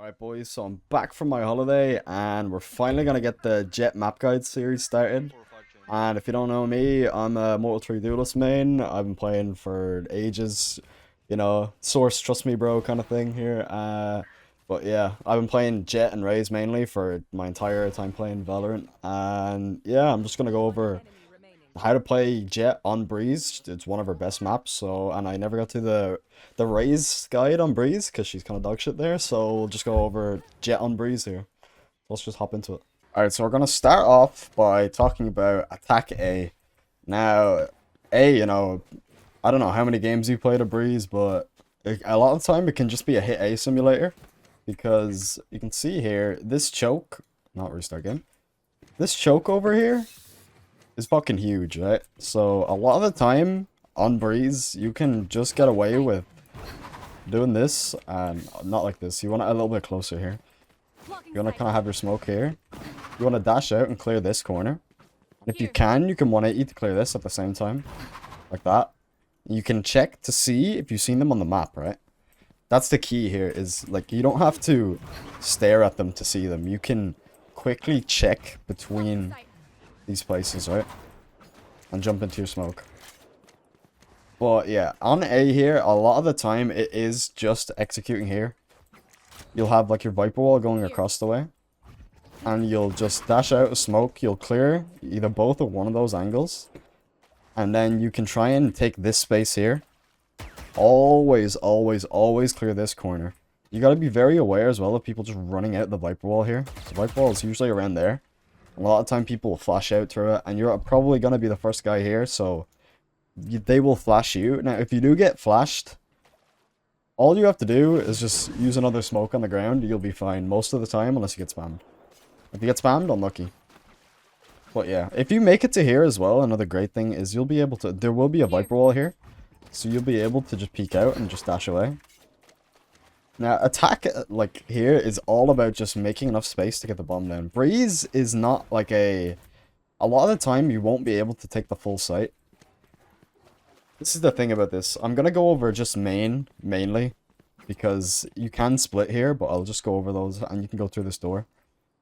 Alright boys, so I'm back from my holiday and we're finally gonna get the Jett map guide series started. And if you don't know me, I'm a Mortal 3 Duelist main. I've been playing for ages, you know, source trust me bro kind of thing here. But yeah, I've been playing Jett and Raze mainly for my entire time playing Valorant. And yeah, I'm just gonna go over how to play Jett on Breeze. It's one of her best maps, so, and I never got to the Raze guide on Breeze because she's kind of dog shit there, so we'll just go over Jett on Breeze here. Let's just hop into it. Alright, so we're gonna start off by talking about attack A. Now, A, you know, I don't know how many games you played of Breeze, but a lot of the time it can just be a hit A simulator, because you can see here, this choke, not restart game, this choke over here is fucking huge, right? So a lot of the time on Breeze, you can just get away with doing this, and not like this. You want it a little bit closer here. You want to kind of have your smoke here. You want to dash out and clear this corner. And if you can 180 to clear this at the same time, like that. You can check to see if you've seen them on the map, right? That's the key here, is like you don't have to stare at them to see them. You can quickly check between these places, right? And jump into your smoke. But yeah, on A here, a lot of the time it is just executing here. You'll have like your Viper wall going across the way. And you'll just dash out a smoke. You'll clear either both or one of those angles. And then you can try and take this space here. Always, always, always clear this corner. You gotta be very aware as well of people just running out the Viper wall here. The Viper wall is usually around there. A lot of time people will flash out through it, and you're probably going to be the first guy here, so they will flash you. Now, if you do get flashed, all you have to do is just use another smoke on the ground. You'll be fine most of the time, unless you get spammed. If you get spammed, unlucky. But yeah, if you make it to here as well, another great thing is you'll be able to... There will be a Viper wall here, so you'll be able to just peek out and just dash away. Now, attack, like, here is all about just making enough space to get the bomb down. Breeze is not, like, a lot of the time, you won't be able to take the full site. This is the thing about this. I'm gonna go over just mainly, because you can split here, but I'll just go over those, and you can go through this door.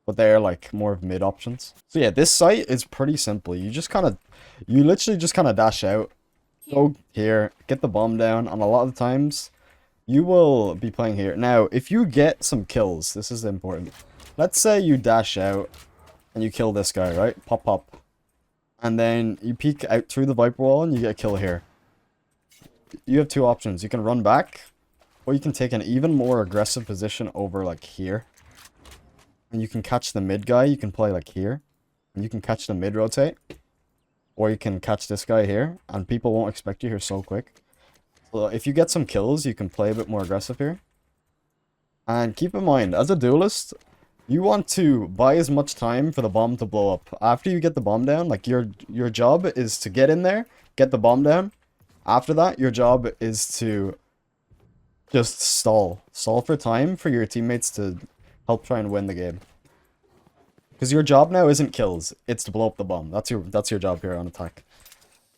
But they're, like, more of mid options. So, yeah, this site is pretty simple. You literally just kind of dash out, go here, get the bomb down, and a lot of the times... You will be playing here. Now, if you get some kills, this is important. Let's say you dash out and you kill this guy, right? Pop, pop. And then you peek out through the Viper wall and you get a kill here. You have two options. You can run back, or you can take an even more aggressive position over, like, here. And you can catch the mid guy. You can play, like, here. And you can catch the mid rotate. Or you can catch this guy here. And people won't expect you here so quick. So if you get some kills, you can play a bit more aggressive here. And keep in mind, as a duelist, you want to buy as much time for the bomb to blow up. After you get the bomb down, like your job is to get in there, get the bomb down. After that, your job is to just stall. Stall for time for your teammates to help try and win the game. Because your job now isn't kills, it's to blow up the bomb. That's your job here on attack.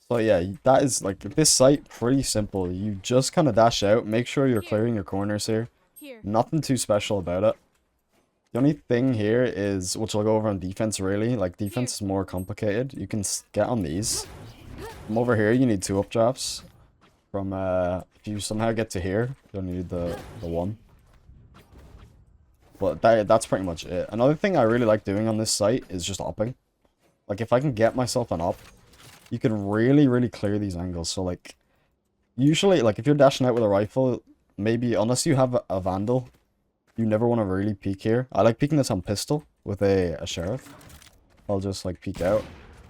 So yeah, that is, like, this site, pretty simple. You just kind of dash out, make sure you're clearing your corners here. Nothing too special about it. The only thing here is, which I'll go over on defense really, like, defense is more complicated. You can get on these. From over here, you need 2 updrafts. From, if you somehow get to here, you'll need the 1. But that's pretty much it. Another thing I really like doing on this site is just opping. Like, if I can get myself an op, you can really, really clear these angles. So, like, usually, like, if you're dashing out with a rifle, maybe, unless you have a Vandal, you never want to really peek here. I like peeking this on pistol with a Sheriff. I'll just, like, peek out.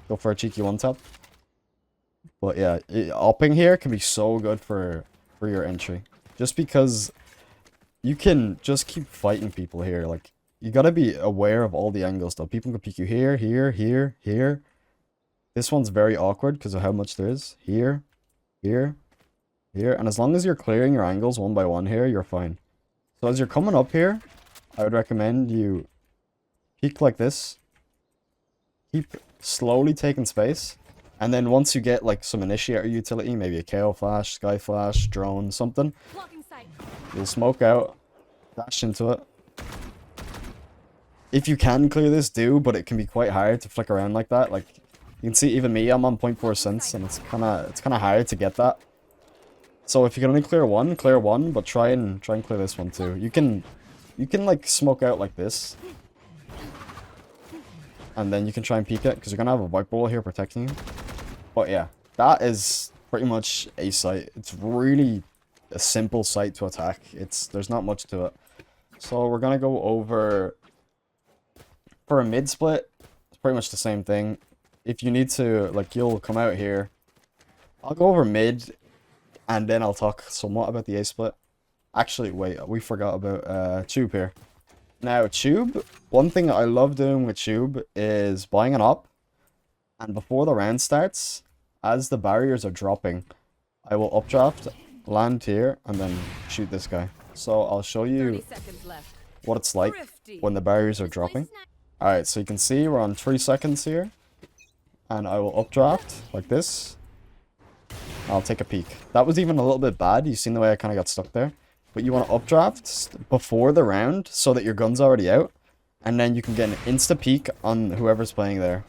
Go for a cheeky one-tap. But, yeah, opping here can be so good for your entry. Just because you can just keep fighting people here. Like, you gotta be aware of all the angles, though. People can peek you here, here, here, here. This one's very awkward because of how much there is. Here, here, here. And as long as you're clearing your angles one by one here, you're fine. So as you're coming up here, I would recommend you peek like this. Keep slowly taking space. And then once you get, like, some initiator utility, maybe a KO flash, sky flash, drone, something, you'll smoke out, dash into it, if you can clear this, do, but it can be quite hard to flick around like that. Like, you can see even me, I'm on 0.4 cents, and it's kind of hard to get that. So if you can only clear one, but try and clear this one too. You can like smoke out like this, and then you can try and peek it because you're gonna have a Viper wall here protecting you. But yeah, that is pretty much a site. It's really a simple site to attack. There's not much to it. So we're gonna go over for a mid split. It's pretty much the same thing. If you need to, like, you'll come out here. I'll go over mid, and then I'll talk somewhat about the A split. Actually, wait, we forgot about Tube here. Now, Tube, one thing I love doing with Tube is buying an op, and before the round starts, as the barriers are dropping, I will updraft, land here, and then shoot this guy. So I'll show you what it's like when the barriers are dropping. Alright, so you can see we're on 3 seconds here, and I will updraft like this. I'll take a peek. That was even a little bit bad. You seen the way I kind of got stuck there? But you want to updraft before the round so that your gun's already out. And then you can get an insta peek on whoever's playing there.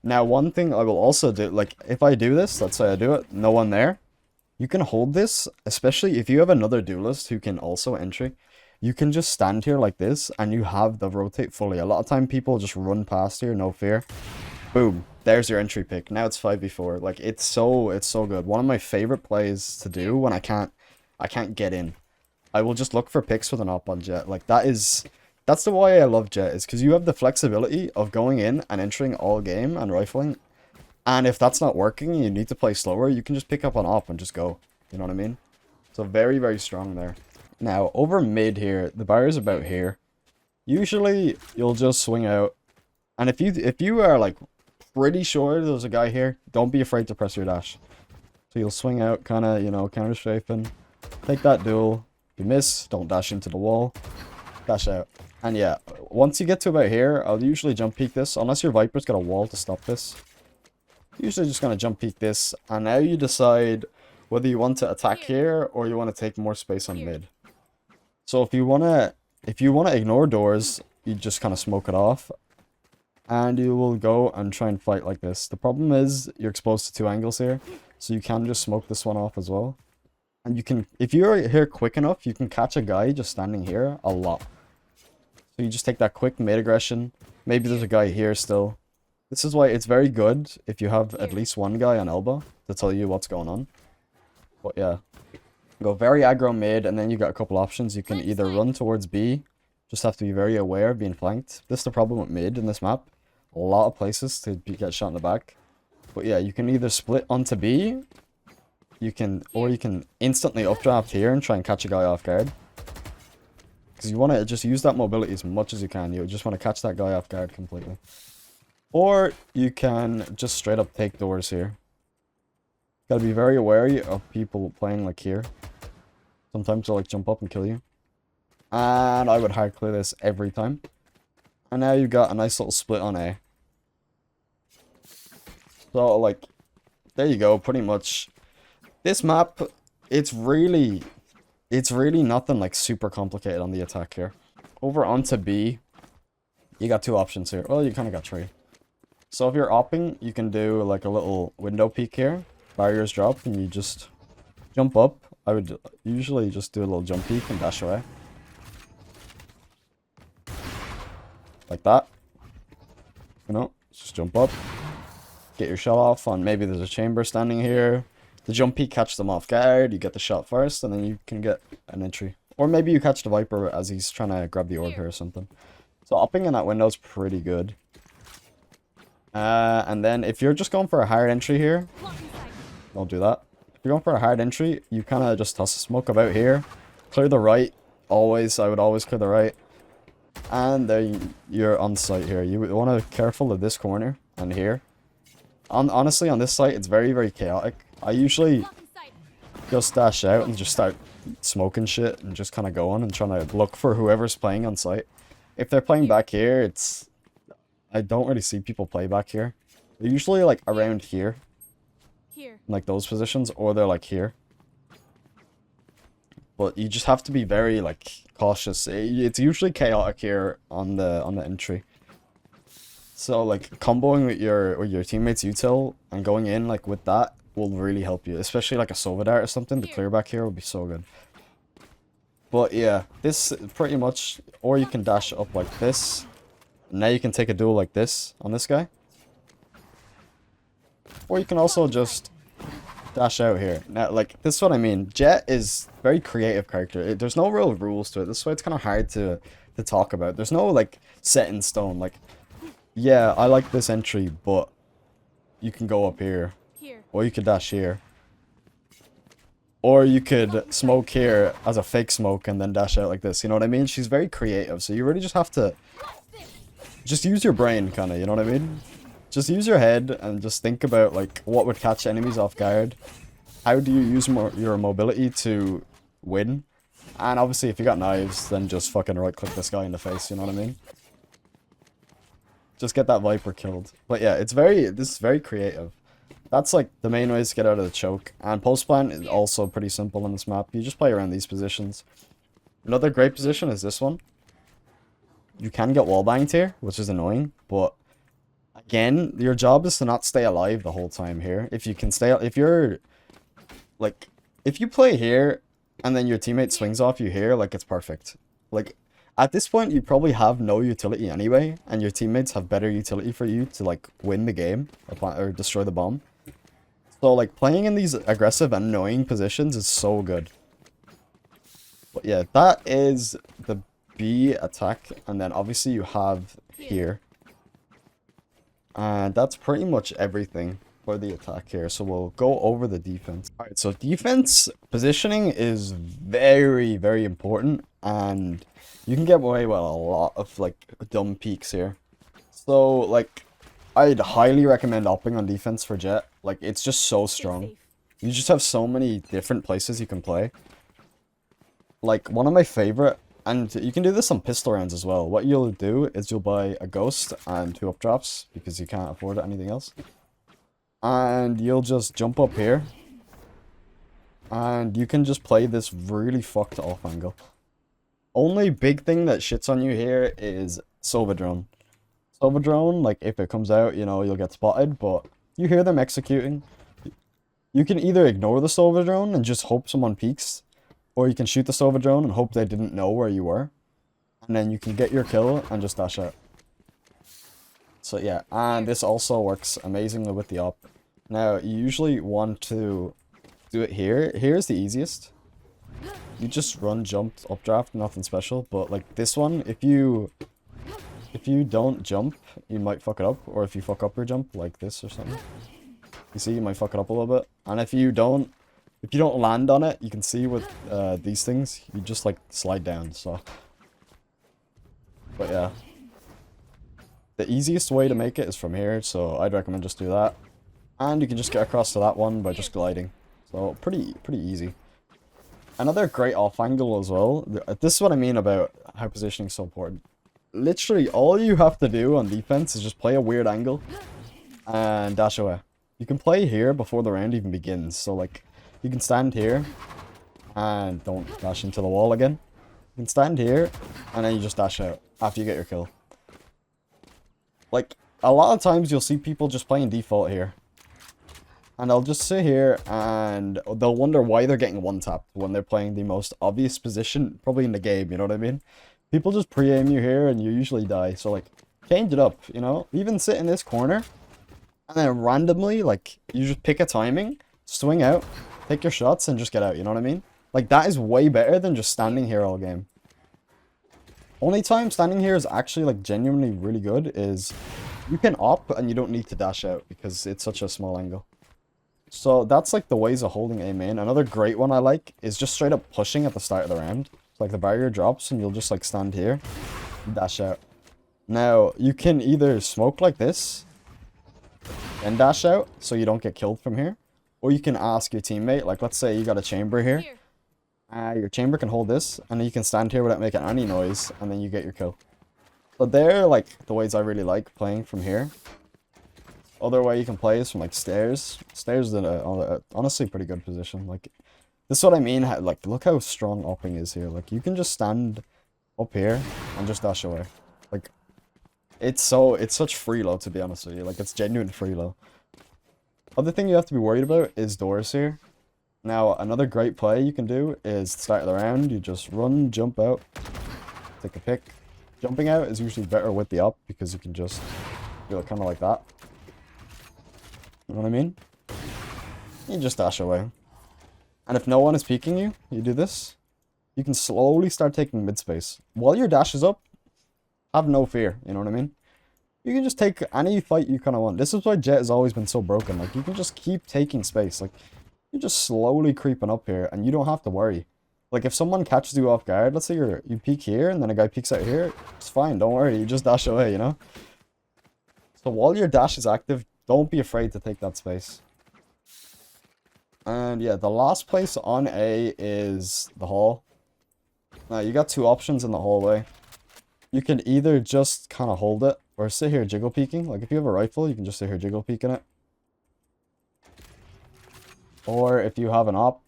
Now, one thing I will also do, like, if I do this, let's say I do it, no one there. You can hold this, especially if you have another duelist who can also entry. You can just stand here like this, and you have the rotate fully. A lot of time people just run past here, no fear. Boom. There's your entry pick. Now it's 5v4. Like, it's so good. One of my favorite plays to do when I can't get in. I will just look for picks with an op on Jett. Like, that's the way I love Jett, is because you have the flexibility of going in and entering all game and rifling. And if that's not working and you need to play slower, you can just pick up an op and just go. You know what I mean? So very, very strong there. Now, over mid here, the barrier's about here. Usually, you'll just swing out. And if you are, like, pretty sure there's a guy here, don't be afraid to press your dash. So you'll swing out, kind of, you know, counter-strafing. Take that duel. If you miss, don't dash into the wall. Dash out. And yeah, once you get to about here, I'll usually jump peek this. Unless your Viper's got a wall to stop this. Usually just going to jump peek this. And now you decide whether you want to attack here or you want to take more space on mid. So if you want to ignore doors, you just kind of smoke it off. And you will go and try and fight like this. The problem is you're exposed to 2 angles here. So you can just smoke this one off as well. And you can, if you're here quick enough, you can catch a guy just standing here a lot. So you just take that quick mid aggression. Maybe there's a guy here still. This is why it's very good if you have at least one guy on elbow to tell you what's going on. But yeah. Go very aggro mid, and then you got a couple options. You can either run towards B. Just have to be very aware of being flanked. This is the problem with mid in this map. A lot of places to get shot in the back. But yeah, you can either split onto B. Or you can instantly updraft here and try and catch a guy off guard. Because you want to just use that mobility as much as you can. You just want to catch that guy off guard completely. Or you can just straight up take doors here. Gotta be very wary of people playing like here. Sometimes they'll like jump up and kill you. And I would hard clear this every time. And now you've got a nice little split on A. So like, there you go, pretty much. This map, it's really nothing like super complicated on the attack here. Over onto B, you got 2 options here. Well, you kind of got 3. So if you're opping, you can do like a little window peek here. Barriers drop and you just jump up. I would usually just do a little jump peek and dash away. Like that. You know, just jump up. Get your shot off on, maybe there's a chamber standing here. The jump peek catch them off guard, you get the shot first, and then you can get an entry. Or maybe you catch the Viper as he's trying to grab the orb here or something. So upping in that window is pretty good. And then if you're just going for a hard entry here, don't do that. If you're going for a hard entry, you kind of just toss a smoke about here. Clear the right. Always, I would always clear the right. And then you're on site here. You want to be careful of this corner and here. Honestly, on this site, it's very, very chaotic. I usually just dash out and just start smoking shit and just kind of going and trying to look for whoever's playing on site. If they're playing back here, I don't really see people play back here. They're usually like around here. Like those positions, or they're like here. but you just have to be very like cautious. It's usually chaotic here on the entry. So like comboing with your teammates util and going in like with that will really help you, especially like a Sova dart or something. The clear back here would be so good. But yeah, this pretty much, or you can dash up like this. Now you can take a duel like this on this guy. Or you can also just dash out here. Now, like, this is what I mean. Jett is very creative character. There's no real rules to it. This is why it's kind of hard to talk about. There's no, like, set in stone. Like, yeah, I like this entry, but you can go up here. Or you could dash here. Or you could smoke here as a fake smoke and then dash out like this. You know what I mean? She's very creative. So you really just have to just use your brain, kind of. You know what I mean? Just use your head and just think about, like, what would catch enemies off guard. How do you use your mobility to win? And obviously, if you got knives, then just fucking right-click this guy in the face, you know what I mean? Just get that Viper killed. But yeah, this is very creative. That's, like, the main ways to get out of the choke. And post-plant is also pretty simple on this map. You just play around these positions. Another great position is this one. You can get wallbanged here, which is annoying, but again, your job is to not stay alive the whole time here. If you can stay, if you play here and then your teammate swings off you here, like, it's perfect. Like, at this point, you probably have no utility anyway, and your teammates have better utility for you to, like, win the game or destroy the bomb. So, like, playing in these aggressive and annoying positions is so good. But yeah, that is the B attack, and then obviously you have here. And that's pretty much everything for the attack here. So we'll go over the defense. Alright, so defense positioning is very, very important. And you can get away with a lot of, like, dumb peaks here. So, like, I'd highly recommend opping on defense for Jett. Like, it's just so strong. You just have so many different places you can play. Like, one of my favorite, and you can do this on pistol rounds as well. What you'll do is you'll buy a ghost and 2 up drops because you can't afford anything else. And you'll just jump up here. And you can just play this really fucked off angle. Only big thing that shits on you here is Sova drone. Sova drone, like, if it comes out, you know, you'll get spotted, but you hear them executing. You can either ignore the Sova drone and just hope someone peeks, or you can shoot the Sova drone and hope they didn't know where you were. And then you can get your kill and just dash out. So yeah, and this also works amazingly with the op. Now, you usually want to do it here. Here's the easiest. You just run, jump, updraft, nothing special. But like this one, if you don't jump, you might fuck it up. Or if you fuck up your jump, like this or something. You see, you might fuck it up a little bit. And if you don't land on it, you can see with these things, you just like slide down, so. But yeah. The easiest way to make it is from here, so I'd recommend just do that. And you can just get across to that one by just gliding. So pretty easy. Another great off angle as well. This is what I mean about how positioning is so important. Literally, all you have to do on defense is just play a weird angle and dash away. You can play here before the round even begins, so like, you can stand here, and don't dash into the wall again. You can stand here, and then you just dash out after you get your kill. Like, a lot of times you'll see people just playing default here. And they'll just sit here, and they'll wonder why they're getting one-tapped when they're playing the most obvious position, probably in the game, you know what I mean? People just pre-aim you here, and you usually die, so like, change it up, you know? Even sit in this corner, and then randomly, like, you just pick a timing, swing out, take your shots, and just get out, you know what I mean? Like, that is way better than just standing here all game. Only time standing here is actually, like, genuinely really good is you can op, and you don't need to dash out, because it's such a small angle. So, that's, like, the ways of holding aim in. Another great one I like is just straight up pushing at the start of the round. So, like, the barrier drops, and you'll just, like, stand here, and dash out. Now, you can either smoke like this, and dash out, so you don't get killed from here. Or you can ask your teammate, like, let's say you got a chamber here. Your chamber can hold this, and then you can stand here without making any noise, and then you get your kill. So they're, like, the ways I really like playing from here. Other way you can play is from, like, stairs. Stairs is honestly pretty good position. Like, This is what I mean. Like, look how strong opping is here. Like, you can just stand up here and just dash away. Like, it's such free low, to be honest with you. Like, it's genuine free low. Other thing you have to be worried about is doors here. Now, another great play you can do is start the round. You just run, jump out, take a pick. Jumping out is usually better with the up because you can just do it kind of like that. You know what I mean? You just dash away. And if no one is peeking you, you do this. You can slowly start taking mid space. While your dash is up, have no fear. You know what I mean? You can just take any fight you kind of want. This is why Jett has always been so broken. Like, you can just keep taking space. Like, you're just slowly creeping up here, and you don't have to worry. Like, if someone catches you off guard, let's say you peek here, and then a guy peeks out here, it's fine. Don't worry. You just dash away, you know? So while your dash is active, don't be afraid to take that space. And yeah, the last place on A is the hall. Now, you got two options in the hallway. You can either just kind of hold it, or sit here jiggle peeking. Like, if you have a rifle, you can just sit here jiggle peeking it. Or if you have an op,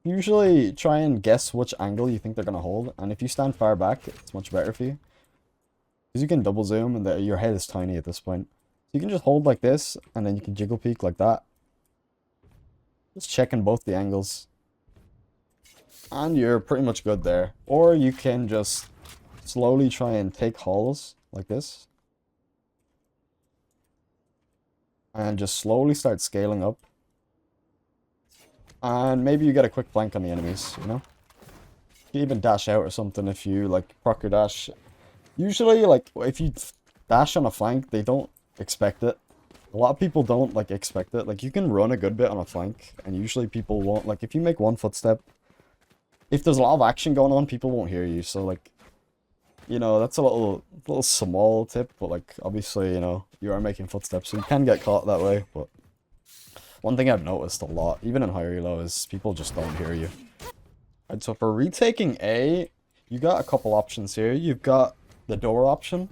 usually try and guess which angle you think they're going to hold. And if you stand far back, it's much better for you. Because you can double zoom, and your head is tiny at this point. So you can just hold like this, and then you can jiggle peek like that. Just checking both the angles. And you're pretty much good there. Or you can just slowly try and take halls like this. And just slowly start scaling up. And maybe you get a quick flank on the enemies, you know? You even dash out or something if you, like, proc your dash. Usually, like, if you dash on a flank, they don't expect it. A lot of people don't, like, expect it. Like, you can run a good bit on a flank, and usually people won't. Like, if you make one footstep, if there's a lot of action going on, people won't hear you. So, like, you know, that's a little small tip, but, like, obviously, you know, you are making footsteps, so you can get caught that way. But one thing I've noticed a lot, even in higher elo, is people just don't hear you. Alright, so for retaking A, you got a couple options here. You've got the door option,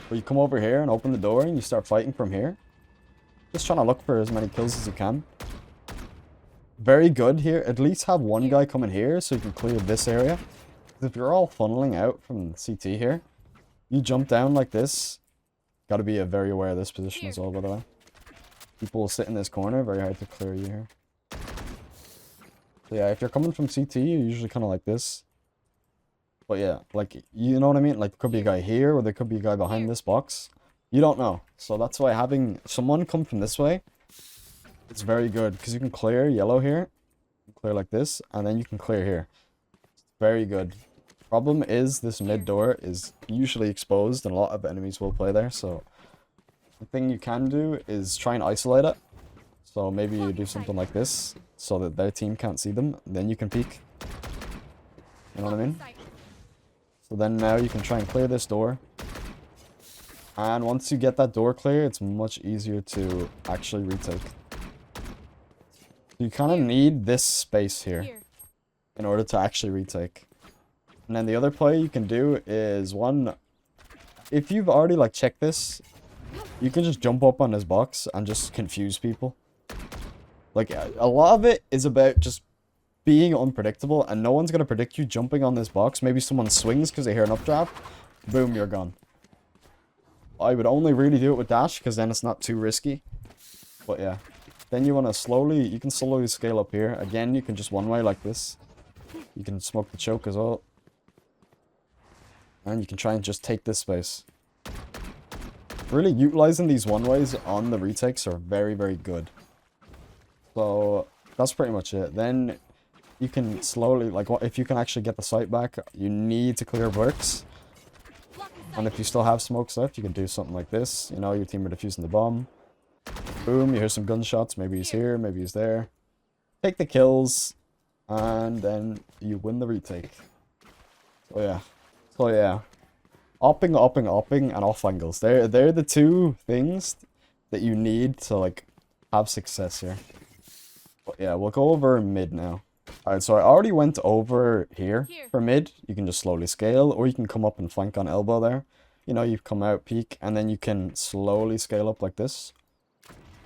where you come over here and open the door and you start fighting from here. Just trying to look for as many kills as you can. Very good here. At least have one guy coming here so you can clear this area. If you're all funneling out from CT here, you jump down like this. Got to be very aware of this position as well, by the way. People will sit in this corner. Very hard to clear you here. So yeah, if you're coming from CT, you're usually kind of like this. But yeah, like, you know what I mean? Like, there could be a guy here, or there could be a guy behind this box. You don't know. So that's why having someone come from this way, it's very good. Because you can clear yellow here. Clear like this. And then you can clear here. Very good. Problem is, this mid door is usually exposed, and a lot of enemies will play there. So the thing you can do is try and isolate it. So maybe you do something like this, so that their team can't see them. Then you can peek. You know what I mean? So then now you can try and clear this door. And once you get that door clear, it's much easier to actually retake. You kind of need this space here in order to actually retake. And then the other play you can do is one, if you've already like checked this, you can just jump up on this box and just confuse people. Like, a lot of it is about just being unpredictable, and no one's going to predict you jumping on this box. Maybe someone swings because they hear an updraft. Boom, you're gone. I would only really do it with dash, because then it's not too risky. But yeah. Then you want to slowly, you can slowly scale up here. Again, you can just one way like this. You can smoke the choke as well. And you can try and just take this space. Really utilizing these one ways on the retakes are very, very good. So that's pretty much it. Then you can slowly, like, if you can actually get the site back, you need to clear bricks. And if you still have smokes left, you can do something like this. You know, your team are defusing the bomb. Boom, you hear some gunshots. Maybe he's here, maybe he's there. Take the kills, and then you win the retake. So yeah. So yeah. Opping, and off angles. They're the two things that you need to, like, have success here. But yeah, we'll go over mid now. Alright, so I already went over here for mid. You can just slowly scale, or you can come up and flank on elbow there. You know, you come out, peek, and then you can slowly scale up like this.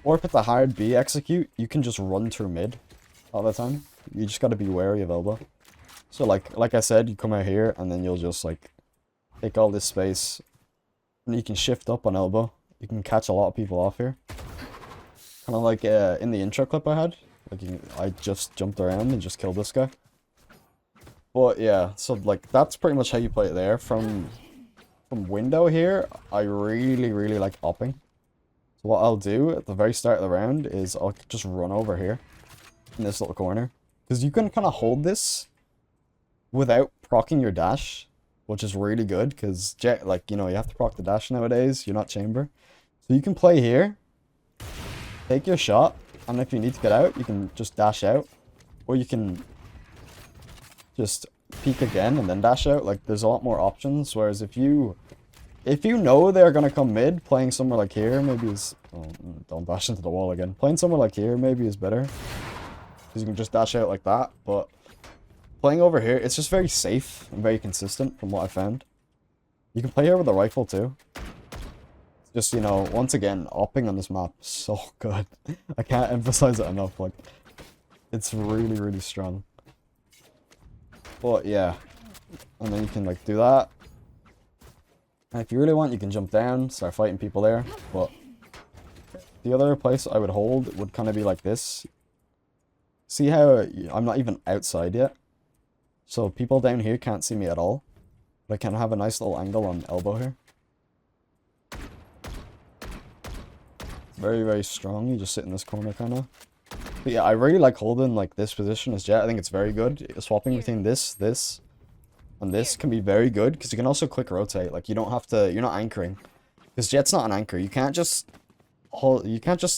Or if it's a hard B execute, you can just run through mid all the time. You just gotta be wary of elbow. So like I said, you come out here and then you'll just like take all this space and you can shift up on elbow. You can catch a lot of people off here. Kind of like in the intro clip I had. Like I just jumped around and just killed this guy. But yeah, so like that's pretty much how you play it there. From window here, I really like opping. So what I'll do at the very start of the round is I'll just run over here in this little corner. Because you can kind of hold this without proccing your dash, which is really good because Jett, like, you know, you have to proc the dash nowadays. You're not chamber. So you can play here, take your shot, and if you need to get out, you can just dash out. Or you can just peek again and then dash out. Like, there's a lot more options. Whereas if you know they're gonna come mid, playing somewhere like here maybe is... Oh, don't dash into the wall again. Playing somewhere like here maybe is better. Because you can just dash out like that. But playing over here, it's just very safe and very consistent from what I found. You can play here with a rifle too. Just, you know, once again, opping on this map is so good. I can't emphasize it enough. Like, it's really strong. But yeah, and then you can like do that. And if you really want, you can jump down, start fighting people there. But the other place I would hold would kind of be like this. See how I'm not even outside yet? So people down here can't see me at all. But I can have a nice little angle on elbow here. Very strong. You just sit in this corner kind of. But yeah, I really like holding like this position as Jett. I think it's very good. Swapping between this, and this can be very good because you can also quick rotate. Like, you don't have to, you're not anchoring. Because Jett's not an anchor. You can't just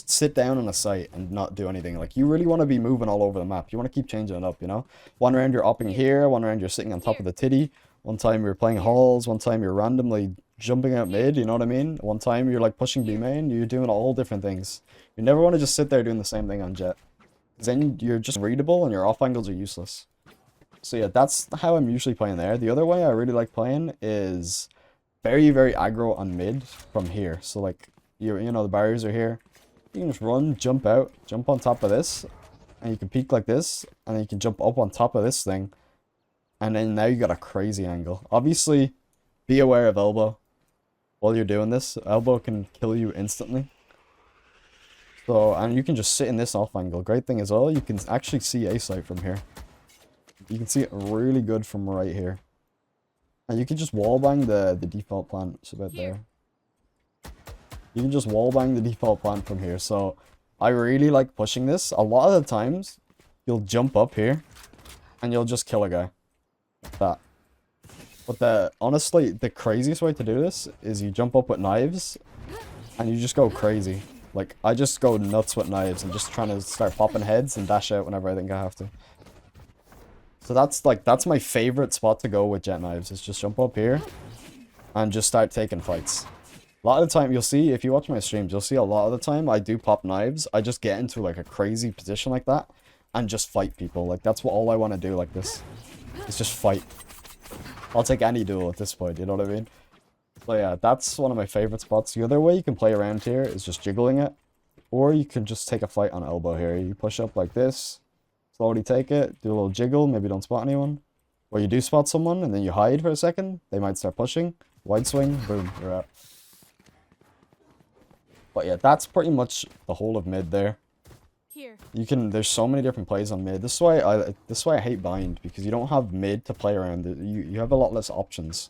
sit down on a site and not do anything. Like, you really want to be moving all over the map. You want to keep changing it up, you know? One round you're opping here, one round you're sitting on top of the titty, one time you're playing halls, one time you're randomly jumping out mid, you know what I mean? One time you're like pushing B main, you're doing all different things. You never want to just sit there doing the same thing on Jett. Then you're just readable and your off angles are useless. So yeah, that's how I'm usually playing there. The other way I really like playing is very aggro on mid from here. So like, you know, the barriers are here. You can just run, jump out, jump on top of this, and you can peek like this, and then you can jump up on top of this thing. And then now you got a crazy angle. Obviously, be aware of elbow while you're doing this. Elbow can kill you instantly. So, and you can just sit in this off angle. Great thing as well, you can actually see A site from here. You can see it really good from right here. And you can just wallbang the default plant. It's about there. You can just wallbang the default plant from here. So, I really like pushing this. A lot of the times, you'll jump up here, and you'll just kill a guy. Like that. But honestly, the craziest way to do this is you jump up with knives, and you just go crazy. Like, I just go nuts with knives and just trying to start popping heads and dash out whenever I think I have to. So that's my favorite spot to go with Jett knives, is just jump up here and just start taking fights. A lot of the time, you'll see, if you watch my streams, you'll see a lot of the time I do pop knives. I just get into like a crazy position like that and just fight people. Like, that's all I want to do like this. Is just fight. I'll take any duel at this point, you know what I mean? So yeah, that's one of my favorite spots. The other way you can play around here is just jiggling it. Or you can just take a fight on elbow here. You push up like this, slowly take it, do a little jiggle, maybe don't spot anyone. Or you do spot someone, and then you hide for a second. They might start pushing. Wide swing, boom, you're out. But yeah, that's pretty much the whole of mid there. You can, there's so many different plays on mid. This is why I hate bind, because you don't have mid to play around. You have a lot less options.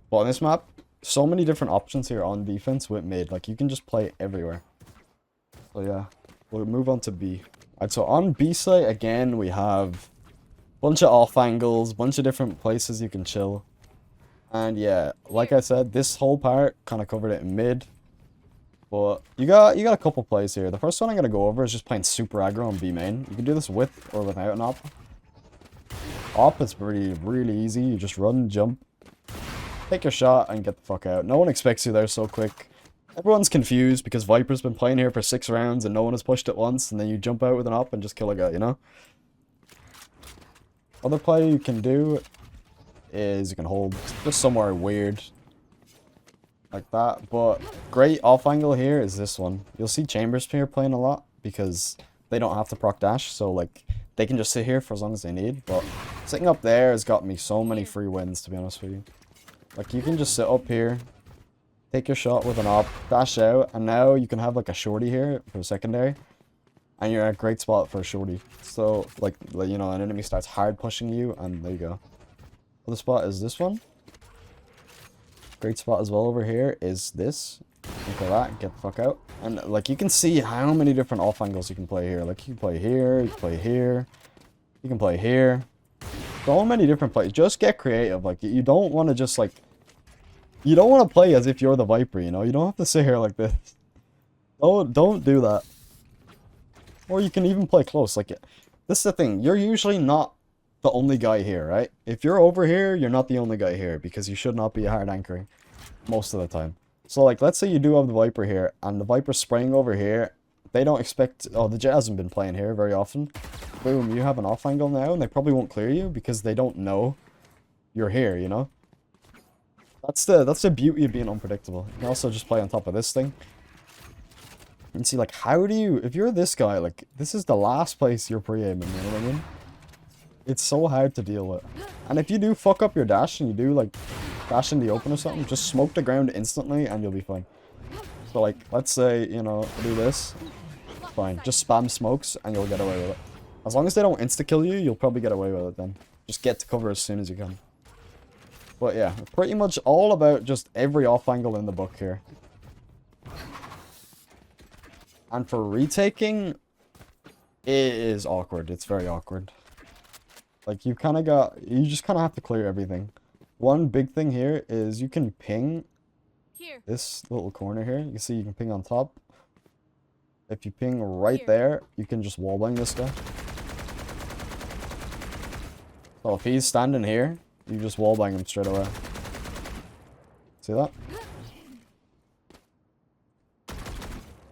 But on this map, so many different options here on defense with mid. Like, you can just play everywhere. So yeah, we'll move on to B. Alright, so on B site, again, we have a bunch of off angles, bunch of different places you can chill. And yeah, like I said, this whole part kind of covered it in mid. But you got a couple plays here. The first one I'm going to go over is just playing super aggro on B main. You can do this with or without an op. Op is really easy. You just run, jump, take your shot, and get the fuck out. No one expects you there so quick. Everyone's confused because Viper's been playing here for 6 rounds and no one has pushed it once, and then you jump out with an op and just kill a guy, you know? Other play you can do is you can hold just somewhere weird. Like that, but great off angle here is this one. You'll see Chambers here playing a lot because they don't have to proc dash, so like they can just sit here for as long as they need. But sitting up there has got me so many free wins, to be honest with you. Like, you can just sit up here, take your shot with an op, dash out, and now you can have like a shorty here for a secondary. And you're at a great spot for a shorty. So, like, you know, an enemy starts hard pushing you, and there you go. Other spot is this one. Great spot as well over here is this. Look at that, get the fuck out. And, like, you can see how many different off angles you can play here. Like, you can play here, you can play here, you can play here. So many different plays. Just get creative. Like, you don't want to just, like... You don't want to play as if you're the Viper, you know? You don't have to sit here like this. Don't do that. Or you can even play close. Like, this is the thing. You're usually not the only guy here, right? If you're over here, you're not the only guy here. Because you should not be hard anchoring. Most of the time. So, like, let's say you do have the Viper here. And the Viper's spraying over here. They don't expect... Oh, the Jett hasn't been playing here very often. Boom, you have an off angle now. And they probably won't clear you. Because they don't know you're here, you know? That's the beauty of being unpredictable. You can also just play on top of this thing. And see, like, how do you... If you're this guy, like, this is the last place you're pre-aiming, you know what I mean? It's so hard to deal with. And if you do fuck up your dash and you do, like, dash in the open or something, just smoke the ground instantly and you'll be fine. So, like, let's say, you know, do this. Fine. Just spam smokes and you'll get away with it. As long as they don't insta-kill you, you'll probably get away with it then. Just get to cover as soon as you can. But yeah, pretty much all about just every off angle in the book here. And for retaking, it is awkward. It's very awkward. Like, you just kind of have to clear everything. One big thing here is you can ping this little corner here. You can see you can ping on top. If you ping right there, you can just wallbang this guy. So if he's standing here, you just wallbang him straight away. See that?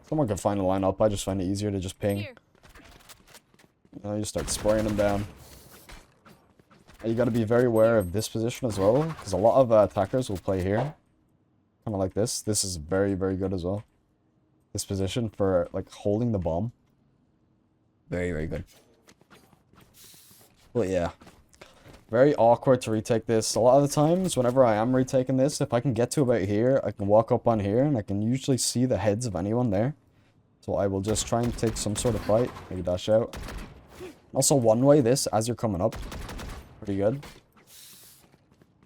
Someone could find a lineup. I just find it easier to just ping. You just start spraying them down. And you got to be very aware of this position as well, because a lot of attackers will play here, kind of like this. This is very, very good as well. This position for like holding the bomb. Very, very good. But yeah, very awkward to retake this. A lot of the times, whenever I am retaking this, if I can get to about here, I can walk up on here, and I can usually see the heads of anyone there. So I will just try and take some sort of fight, maybe dash out. Also, one-way this as you're coming up. Pretty good.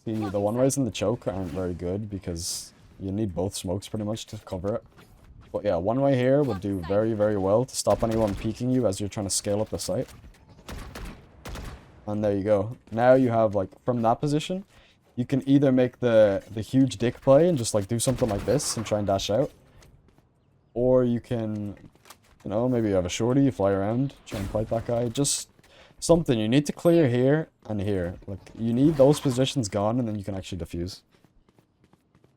See, the one-ways in the choke aren't very good, because you need both smokes pretty much to cover it. But yeah, one-way here would do very, very well to stop anyone peeking you as you're trying to scale up the site. And there you go. Now you have, like, from that position, you can either make the huge dick play and just, like, do something like this and try and dash out. Or you can, you know, maybe you have a shorty, you fly around, try and fight that guy. Just something. You need to clear here and here. Like, you need those positions gone, and then you can actually defuse.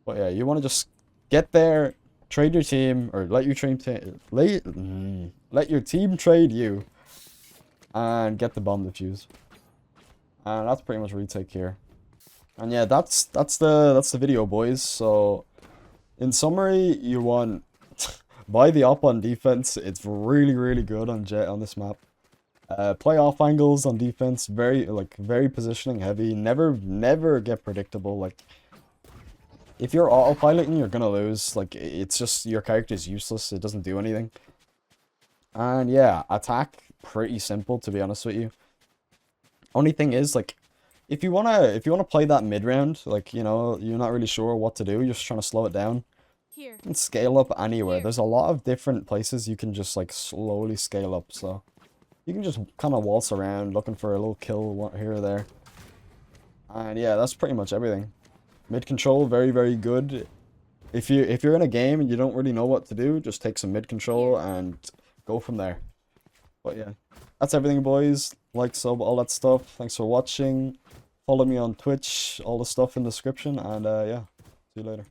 But yeah, you want to just get there, trade your team, or let your team let your team trade you, and get the bomb defuse. And that's pretty much retake here. And yeah, that's the video, boys. So in summary, you want buy the op on defense. It's really, really good on Jett on this map. Play off angles on defense, very positioning heavy. Never get predictable. Like, if you're autopiloting, you're gonna lose. Like, it's just your character is useless. It doesn't do anything. And yeah, attack pretty simple, to be honest with you. Only thing is, like, if you wanna play that mid round, like, you know, you're not really sure what to do, you're just trying to slow it down. You can scale up anywhere. There's a lot of different places you can just, like, slowly scale up. So you can just kind of waltz around looking for a little kill here or there. And yeah, that's pretty much everything. Mid control, very, very good. If you're in a game and you don't really know what to do, just take some mid control and go from there. But yeah, that's everything, boys. Like, sub, all that stuff. Thanks for watching. Follow me on Twitch, all the stuff in the description, and yeah, see you later.